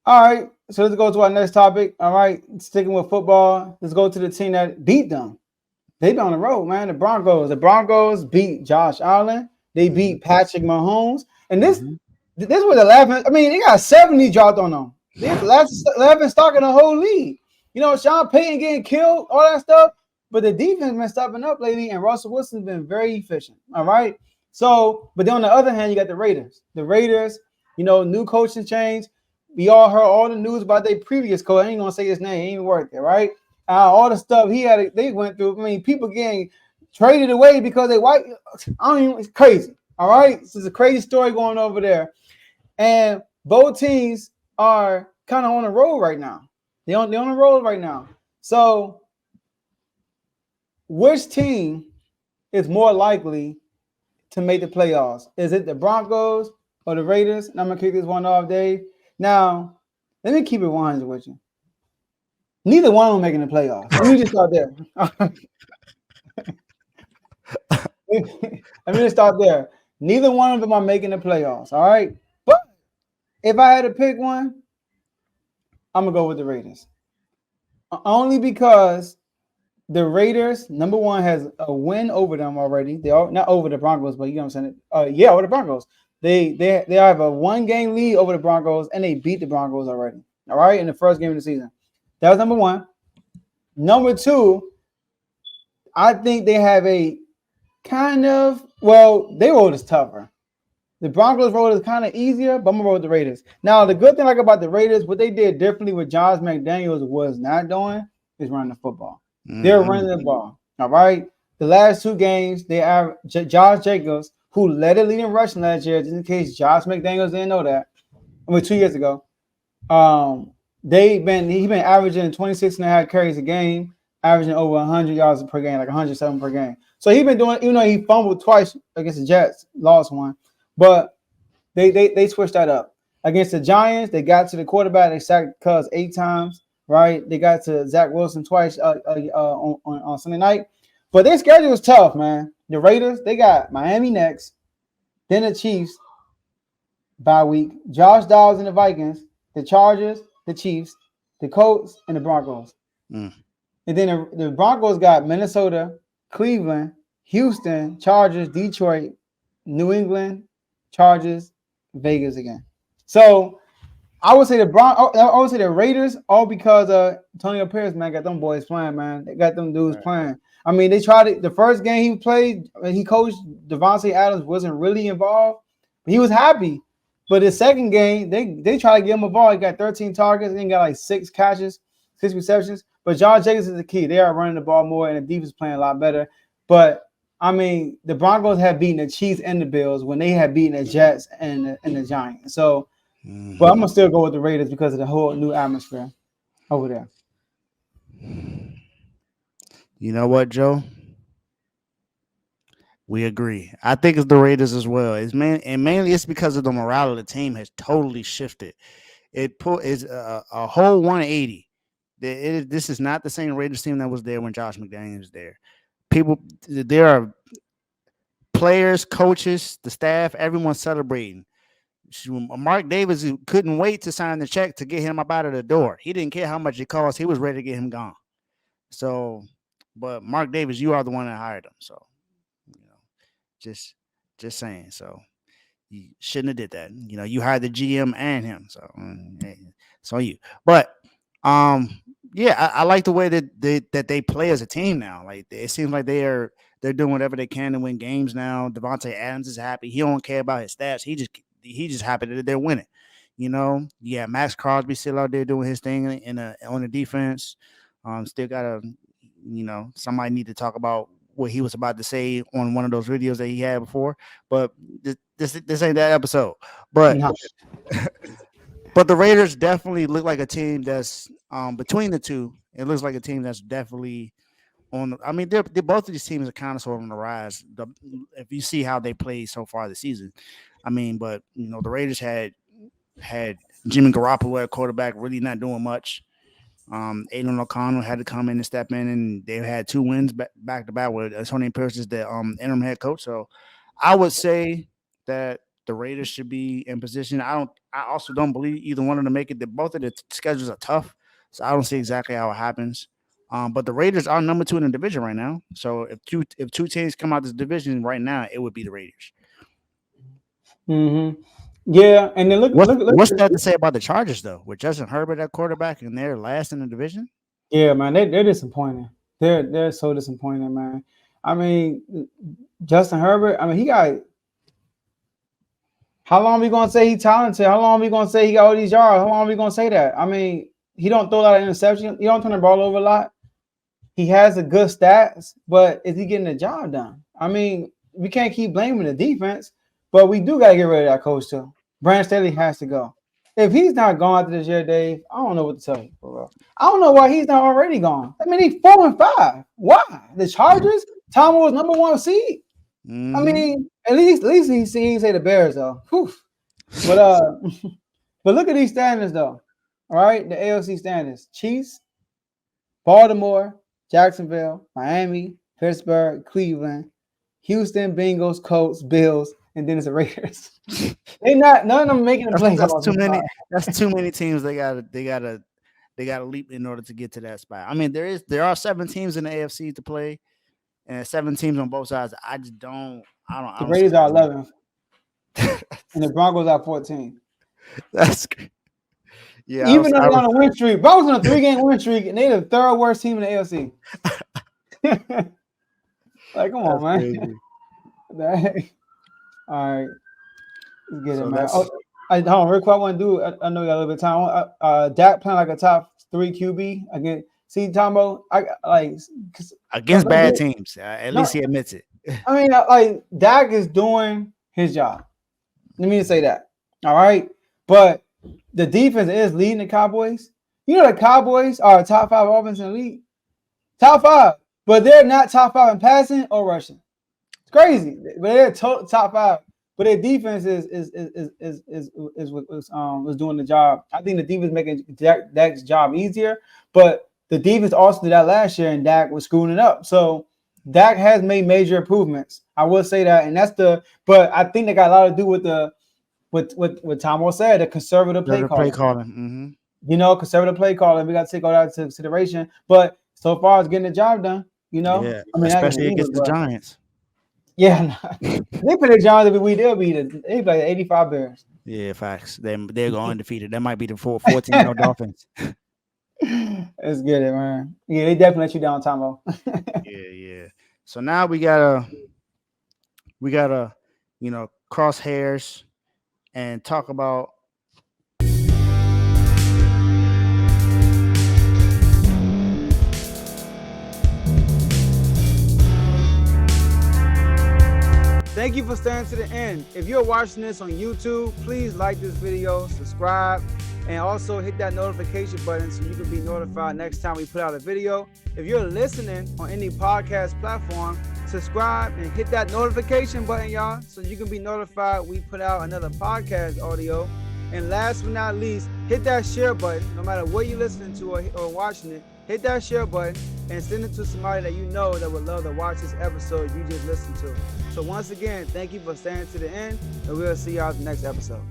All right, so let's go to our next topic. All right, sticking with football, let's go to the team that beat them. They been on the road, man. The Broncos. The Broncos beat Josh Allen. They Mm-hmm. beat Patrick Mahomes, and Mm-hmm. this was the laughing. I mean, they got 70 dropped on them. They're the last 11 stock in the whole league. You know, Sean Payton getting killed, all that stuff. But the defense been stepping up lately, and Russell Wilson's been very efficient. All right. So, but then on the other hand, you got the Raiders. The Raiders, new coaching change. We all heard all the news about their previous coach. I ain't gonna say his name. He ain't worked there, right? All the stuff they went through. I mean, people getting traded away because they white. I don't even. It's crazy. All right, this is a crazy story going over there, and both teams are kind of on the road right now. They're on the road right now. So, which team is more likely to make the playoffs? Is it the Broncos or the Raiders? And I'm gonna kick this one off, Dave. Now, let me keep it 100 with you. Neither one of them making the playoffs. Let me just start there. Let me just start there. Neither one of them are making the playoffs. All right. But if I had to pick one, I'm gonna go with the Raiders. Only because the Raiders, number one, has a win over them already. They are not over the Broncos, but you know what I'm saying. Yeah, over the Broncos. They have a 1 game lead over the Broncos, and they beat the Broncos already. All right, in the first game of the season. That was number one. Number two, I think they have a their road is tougher. The Broncos road is kind of easier, but I'm gonna roll with the Raiders. Now, the good thing about the Raiders, what they did differently with Josh McDaniels was not doing is running the football. They're running the ball. All right. The last 2 games, they have Josh Jacobs, who led the lead in rushing last year, just in case Josh McDaniels didn't know that. 2 years ago. He's been averaging 26 and a half carries a game, averaging over 100 yards per game, like 107 per game. So he's been doing, even though he fumbled twice against the Jets, lost one, but they switched that up. Against the Giants, they got to the quarterback, they sacked Cuz 8 times, right? They got to Zach Wilson twice on Sunday night. But their schedule is tough, man. The Raiders, they got Miami next, then the Chiefs bye week, Josh Dobbs and the Vikings, the Chargers, the Chiefs, the Colts, and the Broncos. Mm. And then the Broncos got Minnesota, Cleveland, Houston, Chargers, Detroit, New England, Chargers, Vegas again. So I would say I would say the Raiders, all because Antonio Pierce, man, got them boys playing, man. They got them dudes playing. I mean, they tried it the first game he played, he coached Devontae Adams wasn't really involved. He was happy. But the second game, they try to get him a ball. He got 13 targets, and he got like 6 catches, 6 receptions. But John Jacobs is the key. They are running the ball more, and the defense is playing a lot better. But I mean, the Broncos have beaten the Chiefs and the Bills when they had beaten the Jets and the Giants. So, but I'm gonna still go with the Raiders because of the whole new atmosphere over there. You know what, Joe? We agree. I think it's the Raiders as well. And mainly it's because of the morale of the team has totally shifted. It put is a whole 180. This is not the same Raiders team that was there when Josh McDaniels was there. There are players, coaches, the staff, everyone celebrating. Mark Davis couldn't wait to sign the check to get him up out of the door. He didn't care how much it cost. He was ready to get him gone. So, but Mark Davis, you are the one that hired him. So, you know, just just saying. So you shouldn't have did that. You hired the GM and him. So hey, it's on you. But yeah, I like the way that they play as a team now. Like it seems like they're doing whatever they can to win games now. Devontae Adams is happy. He don't care about his stats. He just happy that they're winning. Yeah, Max Crosby still out there doing his thing on the defense. Still got somebody need to talk about what he was about to say on one of those videos that he had before. But this ain't that episode. But No. but the Raiders definitely look like a team that's between the two. It looks like a team that's definitely on. I mean, they're both of these teams are kind of sort of on the rise. If you see how they played so far this season, I mean, but the Raiders had Jimmy Garoppolo at quarterback, really not doing much. Aiden O'Connell had to come in and step in, and they had 2 wins back to back with Tony Pierce is the interim head coach. So I would say that the Raiders should be in position. I also don't believe either one of them make it. Both of the schedules are tough, so I don't see exactly how it happens. But the Raiders are number 2 in the division right now. So if two teams come out this division right now, it would be the Raiders. Mm-hmm. Yeah, and then What's that to say about the Chargers though? With Justin Herbert at quarterback and they're last in the division. Yeah, man, they're disappointing. They're so disappointing, man. I mean, Justin Herbert. I mean, he got. How long are we gonna say he's talented? How long are we gonna say he got all these yards? How long are we gonna say that? I mean, he don't throw a lot of interceptions. He don't turn the ball over a lot. He has a good stats, but is he getting the job done? I mean, we can't keep blaming the defense, but we do gotta get rid of that coach too. Brandon Staley has to go. If he's not gone after this year, Dave, I don't know what to tell you, bro. I don't know why he's not already gone. I mean, he's 4-5. Why? The Chargers? Tomo was number 1 seed. I mean, at least he say the Bears though. Whew. But but look at these standings though. All right, the AFC standings: Chiefs, Baltimore, Jacksonville, Miami, Pittsburgh, Cleveland, Houston, Bengals, Colts, Bills, and then it's the Raiders. None of them making the playoffs. That's too many. That's too many teams. They gotta leap in order to get to that spot. I mean, there are 7 teams in the AFC to play, and 7 teams on both sides. I don't. The Raiders are 11, and the Broncos are 14. That's great. Yeah. Even though they're on a win streak, Broncos on a 3-game win streak, and they're the 3rd worst team in the AFC. Like, come on, man. All right, let's get it, man. Hold on, real quick. I want to do. I know we got a little bit of time. Dak playing like a top 3 QB again. See, Tomo, against bad teams. At least he admits it. I mean, like Dak is doing his job. Let me just say that. All right, but the defense is leading the Cowboys. You know, the Cowboys are a top 5 offense in the league. Top 5, but they're not top 5 in passing or rushing. It's crazy, but they're top 5. But their defense is doing the job. I think the defense making Dak's job easier, but the defense also did that last year, and Dak was screwing it up. So Dak has made major improvements. I will say that, and but I think they got a lot to do with what Tomo said, the conservative play calling. Mm-hmm. You know, conservative play calling. We got to take all that into consideration. But so far, it's getting the job done. You know, yeah, I mean, especially against the Giants. Yeah, they put the Giants every week. They'll beat it. They play 85 Bears. Yeah, facts. They're going undefeated. That might be the 14 Dolphins. Let's get it, man. Yeah, they definitely let you down, Tomo. Yeah. So now we gotta, cross hairs and talk about. Thank you for staying to the end. If you're watching this on YouTube, please like this video, subscribe, and also hit that notification button so you can be notified next time we put out a video. If you're listening on any podcast platform, subscribe and hit that notification button, y'all, so you can be notified we put out another podcast audio. And last but not least, hit that share button. No matter what you're listening to or watching it, hit that share button and send it to somebody that you know that would love to watch this episode you just listened to. So once again, thank you for staying to the end, and we'll see y'all in the next episode.